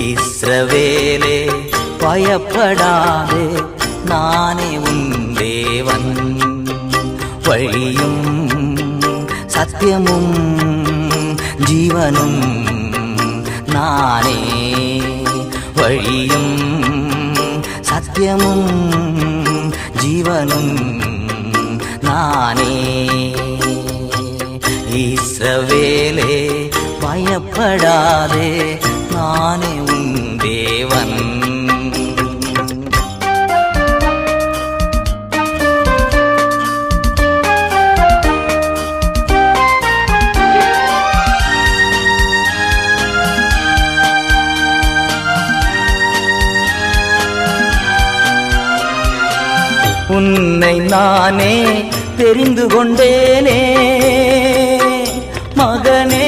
இஸ்ரவேலே பயப்படாதே, நானே உன் தேவன். வழியும் சத்தியமும் ஜீவனும் நானே. வழியும் சத்தியமும் ஜீவனும் நானே. இஸ்ரவேலே பயப்படாதே, நானே உன் தேவன். உன்னை நானே தெரிந்து கொண்டேனே மகனே,